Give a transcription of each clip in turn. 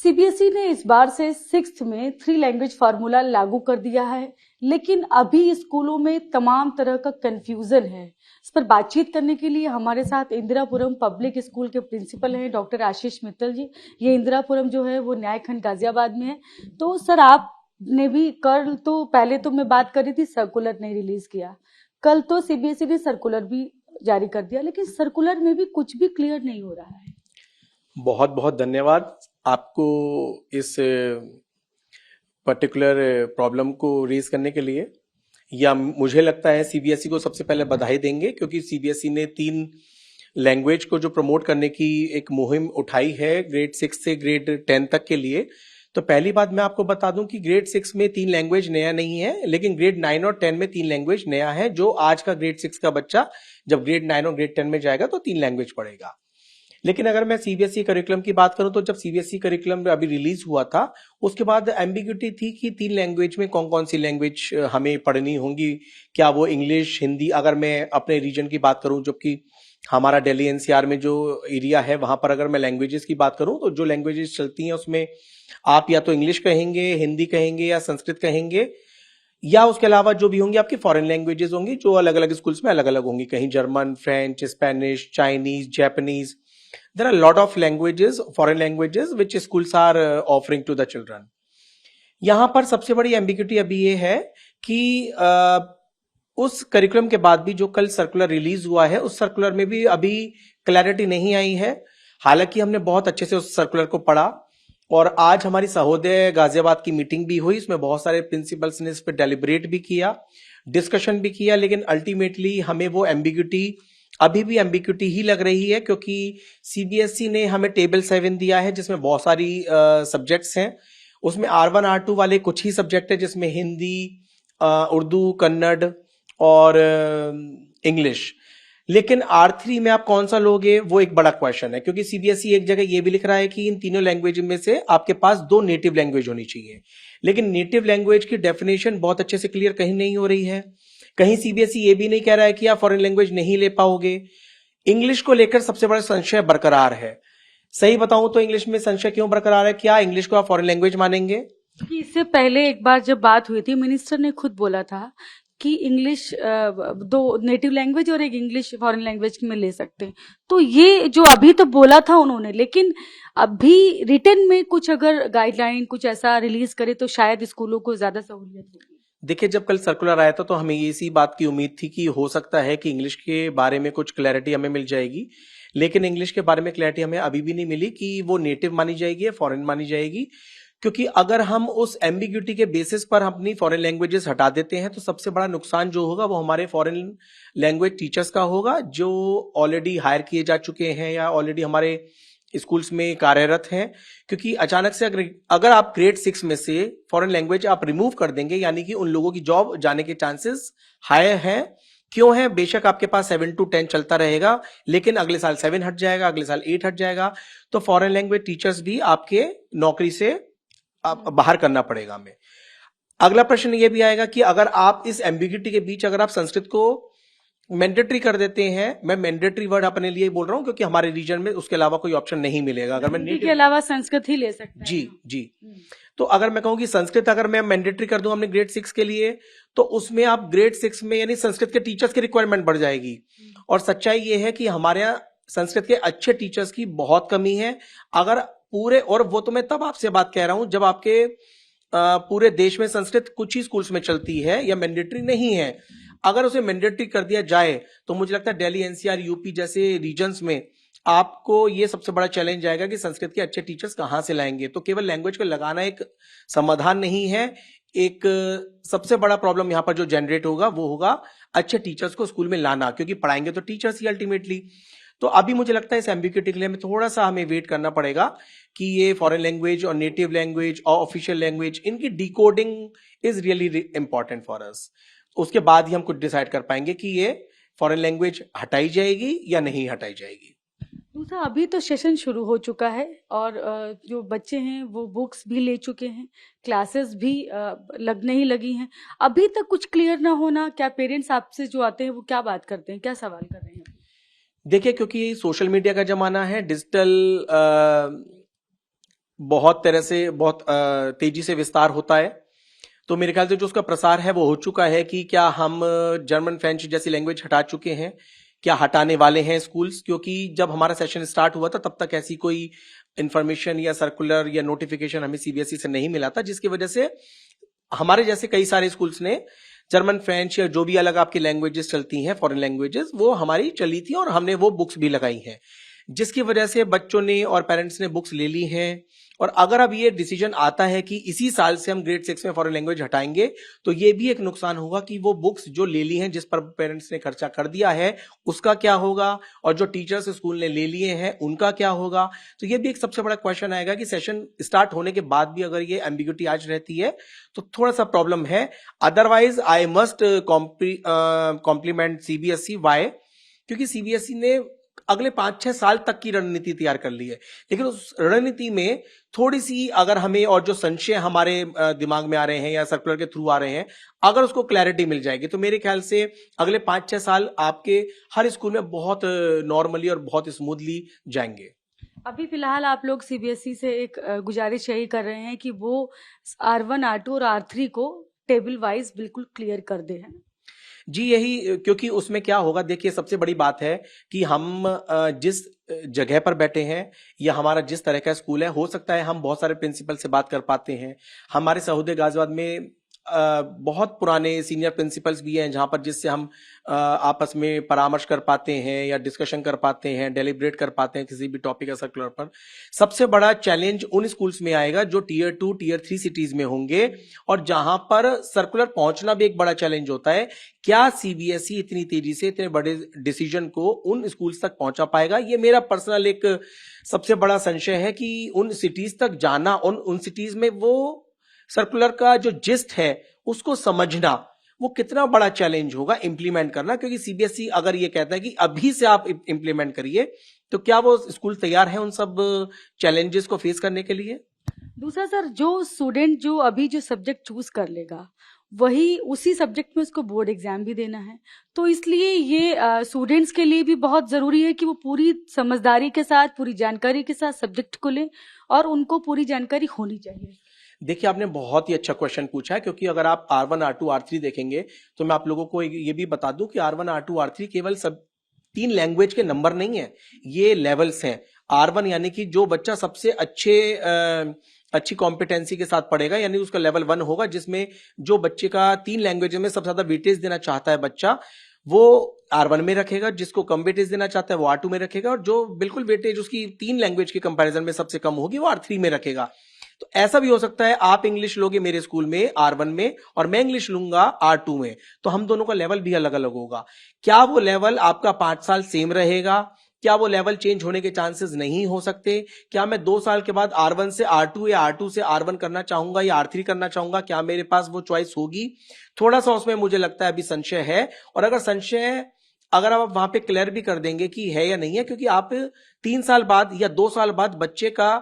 CBSE ने इस बार से 6th में 3 लैंग्वेज फार्मूला लागू कर दिया है, लेकिन अभी स्कूलों में तमाम तरह का कंफ्यूजन है। इस पर बातचीत करने के लिए हमारे साथ इंदिरापुरम पब्लिक स्कूल के प्रिंसिपल हैं डॉक्टर आशीष मित्तल जी। ये इंदिरापुरम जो है वो न्याय खंड गाजियाबाद में है। तो सर, आपने भी कल, तो पहले तो मैं बात कर रही थी सर्कुलर नहीं रिलीज किया, कल तो सीबीएसई ने सर्कुलर भी जारी कर दिया, लेकिन सर्कुलर में भी कुछ भी क्लियर नहीं हो रहा है। बहुत बहुत धन्यवाद आपको इस पर्टिकुलर प्रॉब्लम को रेज करने के लिए। या मुझे लगता है सीबीएसई को सबसे पहले बधाई देंगे, क्योंकि सीबीएसई ने 3 लैंग्वेज को जो प्रमोट करने की एक मुहिम उठाई है ग्रेड 6 से ग्रेड 10 तक के लिए। तो पहली बात मैं आपको बता दूं कि ग्रेड 6 में 3 लैंग्वेज नया नहीं है, लेकिन ग्रेड 9 और 10 में 3 लैंग्वेज नया है। जो आज का ग्रेड 6 का बच्चा जब ग्रेड 9 और ग्रेड 10 में जाएगा तो 3 लैंग्वेज पढ़ेगा। लेकिन अगर मैं सीबीएसई करिकुलम की बात करूं तो जब सीबीएसई करिकुलम अभी रिलीज हुआ था उसके बाद एम्बिग्यूटी थी कि 3 लैंग्वेज में कौन कौन सी लैंग्वेज हमें पढ़नी होंगी। क्या वो इंग्लिश, हिंदी, अगर मैं अपने रीजन की बात करूं, जबकि हमारा दिल्ली एनसीआर में जो एरिया है वहां पर अगर मैं लैंग्वेजेस की बात करूं तो जो लैंग्वेजेस चलती हैं उसमें आप या तो इंग्लिश कहेंगे, हिंदी कहेंगे या संस्कृत कहेंगे, या उसके अलावा जो भी होंगी आपकी फॉरेन लैंग्वेजेस होंगी जो अलग अलग स्कूल्स में अलग अलग होंगी। कहीं German, French, Spanish, Chinese, Japanese. There are a lot of languages, foreign languages, which schools are offering to the children. यहाँ पर सबसे बड़ी एम्बिग्यूटी अभी ये है कि उस करिकुलम के बाद भी जो कल सर्कुलर रिलीज हुआ है उस सर्कुलर में भी अभी क्लैरिटी नहीं आई है। हालांकि हमने बहुत अच्छे से उस सर्कुलर को पढ़ा और आज हमारी सहोदय गाजियाबाद की मीटिंग भी हुई। इसमें बहुत सारे प्रिंसिपल्स ने इस पर डेलिब्रेट भी किया, डिस्कशन भी किया, लेकिन अल्टीमेटली हमें वो एम्बिग्यूटी अभी भी एम्बिग्यूटी ही लग रही है, क्योंकि सीबीएसई ने हमें टेबल 7 दिया है जिसमें बहुत सारी सब्जेक्ट्स हैं। उसमें R1 R2 वाले कुछ ही सब्जेक्ट है जिसमें हिंदी, उर्दू, कन्नड़ और इंग्लिश। लेकिन R3 में आप कौन सा लोगे वो एक बड़ा क्वेश्चन है, क्योंकि सीबीएसई एक जगह ये भी लिख रहा है कि इन तीनों लैंग्वेज में से आपके पास 2 नेटिव लैंग्वेज होनी चाहिए। लेकिन नेटिव लैंग्वेज की डेफिनेशन बहुत अच्छे से क्लियर कहीं नहीं हो रही है। कहीं सीबीएसई ये भी नहीं कह रहा है कि आप फॉरेन लैंग्वेज नहीं ले पाओगे। इंग्लिश को लेकर सबसे बड़ा संशय बरकरार है। सही बताऊं तो इंग्लिश में संशय क्यों बरकरार है? क्या इंग्लिश को आप फॉरेन लैंग्वेज मानेंगे? इससे पहले एक बार जब बात हुई थी, मिनिस्टर ने खुद बोला था कि इंग्लिश 2 नेटिव लैंग्वेज और एक इंग्लिश फॉरेन लैंग्वेज में ले सकते हैं। तो ये जो अभी तो बोला था उन्होंने, लेकिन अभी रिटर्न में कुछ अगर गाइडलाइन कुछ ऐसा रिलीज करे तो शायद स्कूलों को ज्यादा सहूलियत होगी। देखिए, जब कल सर्कुलर आया था तो हमें इसी बात की उम्मीद थी कि हो सकता है कि इंग्लिश के बारे में कुछ क्लैरिटी हमें मिल जाएगी, लेकिन इंग्लिश के बारे में क्लैरिटी हमें अभी भी नहीं मिली कि वो नेटिव मानी जाएगी या फॉरेन मानी जाएगी। क्योंकि अगर हम उस एम्बिग्यूटी के बेसिस पर अपनी फॉरेन लैंग्वेजेस हटा देते हैं तो सबसे बड़ा नुकसान जो होगा वो हमारे फॉरेन लैंग्वेज टीचर्स का होगा, जो ऑलरेडी हायर किए जा चुके हैं या ऑलरेडी हमारे स्कूल्स में कार्यरत हैं। क्योंकि अचानक से अगर आप ग्रेड 6 में से फॉरेन लैंग्वेज आप रिमूव कर देंगे, यानी कि उन लोगों की जॉब जाने के चांसेस हाई हैं। क्यों है? बेशक आपके पास 7 to 10 चलता रहेगा, लेकिन अगले साल 7 हट जाएगा, अगले साल 8 हट जाएगा, तो फॉरेन लैंग्वेज टीचर्स भी आपके नौकरी से बाहर करना पड़ेगा हमें। अगला प्रश्न ये भी आएगा कि अगर आप इस एम्बिग्यूटी के बीच अगर आप संस्कृत को मैंडेटरी कर देते हैं, मैं मैंडेटरी वर्ड अपने लिए बोल रहा हूं क्योंकि हमारे रीजन में उसके अलावा कोई ऑप्शन नहीं मिलेगा। अगर मैं के अलावा संस्कृत ही ले सकते हैं। जी। तो अगर मैं कहूं कि संस्कृत अगर मैं मैंडेटरी कर दूं हमने ग्रेड 6 के लिए, तो उसमें आप ग्रेड 6 में यानी संस्कृत के टीचर्स की रिक्वायरमेंट बढ़ जाएगी। और सच्चाई ये है कि हमारे यहाँ संस्कृत के अच्छे टीचर्स की बहुत कमी है। अगर पूरे, और वो तो मैं तब आपसे बात कह रहा हूं जब आपके पूरे देश में संस्कृत कुछ ही स्कूल्स में चलती है या मैंडेटरी नहीं है। अगर उसे मैंडेटरी कर दिया जाए तो मुझे लगता है दिल्ली एनसीआर, यूपी जैसे रीजन्स में आपको ये सबसे बड़ा चैलेंज आएगा कि संस्कृत के अच्छे टीचर्स कहां से लाएंगे। तो केवल लैंग्वेज को लगाना एक समाधान नहीं है। एक सबसे बड़ा प्रॉब्लम यहां पर जो जनरेट होगा वो होगा अच्छे टीचर्स को स्कूल में लाना, क्योंकि पढ़ाएंगे तो टीचर्स ही अल्टीमेटली। तो अभी मुझे लगता है इस एम्बिग्यूटी के लिए हमें थोड़ा सा हमें वेट करना पड़ेगा कि ये फॉरेन लैंग्वेज और नेटिव लैंग्वेज और ऑफिशियल लैंग्वेज, इनकी decoding is really important for us. उसके बाद ही हम कुछ डिसाइड कर पाएंगे कि ये फॉरेन लैंग्वेज हटाई जाएगी या नहीं हटाई जाएगी। दूसरा, अभी तो सेशन शुरू हो चुका है और जो बच्चे हैं वो बुक्स भी ले चुके हैं, क्लासेस भी लगने ही लगी हैं। अभी तक कुछ क्लियर ना होना, क्या पेरेंट्स आपसे जो आते हैं वो क्या बात करते हैं, क्या सवाल कर रहे हैं? देखिए, क्योंकि सोशल मीडिया का जमाना है, डिजिटल बहुत तरह से बहुत तेजी से विस्तार होता है। तो मेरे ख्याल से जो उसका प्रसार है वो हो चुका है कि क्या हम जर्मन फ्रेंच जैसी लैंग्वेज हटा चुके हैं, क्या हटाने वाले हैं स्कूल्स, क्योंकि जब हमारा सेशन स्टार्ट हुआ था तब तक ऐसी कोई इंफॉर्मेशन या सर्कुलर या नोटिफिकेशन हमें सीबीएसई से नहीं मिला था, जिसकी वजह से हमारे जैसे कई सारे स्कूल्स ने जर्मन फ्रेंच या जो भी अलग आपकी लैंग्वेजेस चलती हैं फॉरेन लैंग्वेजेस वो हमारी चली थी और हमने वो बुक्स भी लगाई हैं, जिसकी वजह से बच्चों ने और पेरेंट्स ने बुक्स ले ली हैं। और अगर अब ये डिसीजन आता है कि इसी साल से हम ग्रेड 6 में फॉरेन लैंग्वेज हटाएंगे, तो ये भी एक नुकसान होगा कि वो बुक्स जो ले ली हैं जिस पर पेरेंट्स ने खर्चा कर दिया है उसका क्या होगा, और जो टीचर्स स्कूल ने ले लिए हैं उनका क्या होगा। तो ये भी एक सबसे बड़ा क्वेश्चन आएगा कि सेशन स्टार्ट होने के बाद भी अगर ये एम्बिग्यूटी आज रहती है तो थोड़ा सा प्रॉब्लम है। Otherwise I must compliment CBSE. Why? क्योंकि सीबीएसई ने अगले 5-6 साल तक की रणनीति तैयार कर ली है, लेकिन उस रणनीति में थोड़ी सी अगर हमें और जो संशय हमारे दिमाग में आ रहे हैं या सर्कुलर के थ्रू आ रहे हैं, अगर उसको क्लैरिटी मिल जाएगी तो मेरे ख्याल से अगले 5-6 साल आपके हर स्कूल में बहुत नॉर्मली और बहुत स्मूथली जाएंगे। अभी फिलहाल आप लोग सीबीएसई से एक गुजारिश यही कर रहे हैं कि वो R1 R2 और R3 को टेबल वाइज बिल्कुल क्लियर कर दे, है ना? जी यही, क्योंकि उसमें क्या होगा, देखिए सबसे बड़ी बात है कि हम जिस जगह पर बैठे हैं या हमारा जिस तरह का स्कूल है, हो सकता है हम बहुत सारे प्रिंसिपल से बात कर पाते हैं। हमारे सऊदे गाजियाबाद में बहुत पुराने सीनियर प्रिंसिपल्स भी हैं जहां पर जिससे हम आपस में परामर्श कर पाते हैं या डिस्कशन कर पाते हैं, डेलिब्रेट कर पाते हैं किसी भी टॉपिक या सर्कुलर पर। सबसे बड़ा चैलेंज उन स्कूल्स में आएगा जो टियर 2 टियर 3 सिटीज में होंगे और जहां पर सर्कुलर पहुंचना भी एक बड़ा चैलेंज होता है। क्या सीबीएसई इतनी तेजी से इतने बड़े डिसीजन को उन स्कूल्स तक पहुंचा पाएगा? ये मेरा पर्सनल एक सबसे बड़ा संशय है कि उन सिटीज तक जाना, उन सिटीज में वो सर्कुलर का जो जिस्ट है उसको समझना, वो कितना बड़ा चैलेंज होगा इम्प्लीमेंट करना। क्योंकि सीबीएसई अगर ये कहता है कि अभी से आप इम्प्लीमेंट करिए, तो क्या वो स्कूल तैयार है उन सब चैलेंजेस को फेस करने के लिए? दूसरा सर, जो स्टूडेंट जो अभी जो सब्जेक्ट चूज कर लेगा वही उसी सब्जेक्ट में उसको बोर्ड एग्जाम भी देना है, तो इसलिए ये स्टूडेंट्स के लिए भी बहुत जरूरी है कि वो पूरी समझदारी के साथ, पूरी जानकारी के साथ सब्जेक्ट को लें और उनको पूरी जानकारी होनी चाहिए। देखिए आपने बहुत ही अच्छा क्वेश्चन पूछा है, क्योंकि अगर आप R1 R2 R3 देखेंगे तो मैं आप लोगों को ये भी बता दूं कि R1 R2 R3 केवल सब 3 लैंग्वेज के नंबर नहीं है, ये लेवल्स हैं। R1 यानी कि जो बच्चा सबसे अच्छी कॉम्पिटेंसी के साथ पढ़ेगा, यानी उसका लेवल 1 होगा, जिसमें जो बच्चे का 3 लैंग्वेज में सबसे ज्यादा वेटेज देना चाहता है बच्चा, वो R1 में रखेगा। जिसको कम वेटेज देना चाहता है वो R2 में रखेगा, और जो बिल्कुल वेटेज उसकी 3 लैंग्वेज के कंपैरिजन में सबसे कम होगी वो R3 में रखेगा। तो ऐसा भी हो सकता है आप इंग्लिश लोगे मेरे स्कूल में R1 में और मैं इंग्लिश लूंगा R2 में, तो हम दोनों का लेवल भी अलग अलग होगा। क्या वो लेवल आपका 5 साल सेम रहेगा? क्या वो लेवल चेंज होने के चांसेस नहीं हो सकते? क्या मैं 2 साल के बाद R1 से R2 या R2 से R1 करना चाहूंगा या R3 करना चाहूंगा? क्या मेरे पास वो चॉइस होगी? थोड़ा सा उसमें मुझे लगता है अभी संशय है। और अगर संशय अगर आप वहां पे क्लियर भी कर देंगे कि है या नहीं है, क्योंकि आप 3 साल बाद या 2 साल बाद बच्चे का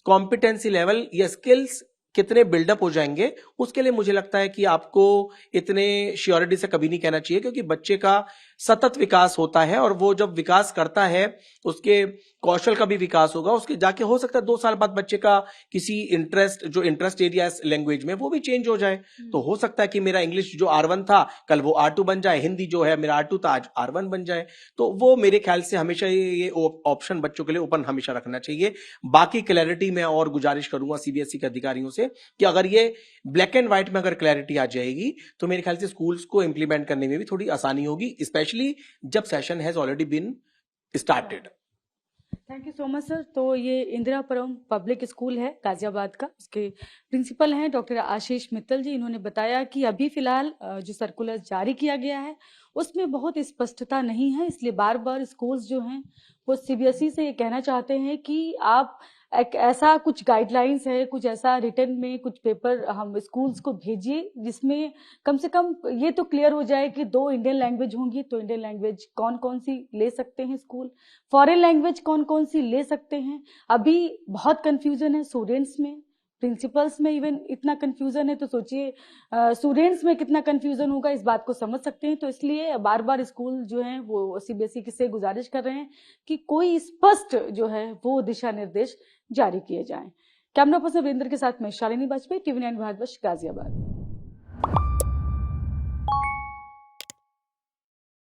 कॉम्पिटेंसी लेवल या स्किल्स कितने बिल्डअप हो जाएंगे, उसके लिए मुझे लगता है कि आपको इतने श्योरिटी से कभी नहीं कहना चाहिए, क्योंकि बच्चे का सतत विकास होता है और वो जब विकास करता है उसके कौशल का भी विकास होगा। उसके जाके हो सकता है 2 साल बाद बच्चे का किसी इंटरेस्ट एरिया लैंग्वेज में वो भी चेंज हो जाए। तो हो सकता है कि मेरा इंग्लिश जो R1 था कल वो R2 बन जाए, हिंदी जो है मेरा R2 था आज R1 बन जाए। तो वो मेरे ख्याल से हमेशा ये ऑप्शन बच्चों के लिए ओपन हमेशा रखना चाहिए। बाकी क्लैरिटी में और गुजारिश करूंगा सीबीएसई के अधिकारियों से कि अगर ये ब्लैक एंड व्हाइट में अगर क्लैरिटी आ जाएगी तो मेरे ख्याल से स्कूल्स को इंप्लीमेंट करने में भी थोड़ी आसानी होगी, स्पेशली जब session has already been started. Thank you so much sir. तो ये इंदिरापुरम पब्लिक स्कूल है गाजियाबाद का, उसके प्रिंसिपल हैं डॉक्टर आशीष मित्तल जी। इन्होंने बताया कि अभी फिलहाल जो सर्कुलर जारी किया गया है उसमें बहुत स्पष्टता नहीं है, इसलिए बार बार स्कूल्स जो हैं वो सीबीएसई से ये कहना चाहते हैं कि आप एक ऐसा कुछ गाइडलाइंस है, कुछ ऐसा रिटर्न में कुछ पेपर हम स्कूल्स को भेजिए जिसमें कम से कम ये तो क्लियर हो जाए कि 2 इंडियन लैंग्वेज होंगी, तो इंडियन लैंग्वेज कौन कौन सी ले सकते हैं स्कूल, फॉरेन लैंग्वेज कौन कौन सी ले सकते हैं। अभी बहुत कंफ्यूजन है स्टूडेंट्स में, प्रिंसिपल्स में इवन इतना कंफ्यूजन है, तो सोचिए स्टूडेंट्स में कितना कंफ्यूजन होगा, इस बात को समझ सकते हैं। तो इसलिए बार बार स्कूल जो हैं वो सीबीएसई से गुजारिश कर रहे हैं कि कोई स्पष्ट जो है वो दिशा निर्देश जारी किए जाएं। कैमरा पर्सन वीरेंद्र के साथ मैं शालिनी वाजपेयी, TV9 भारतवर्ष, गाजियाबाद।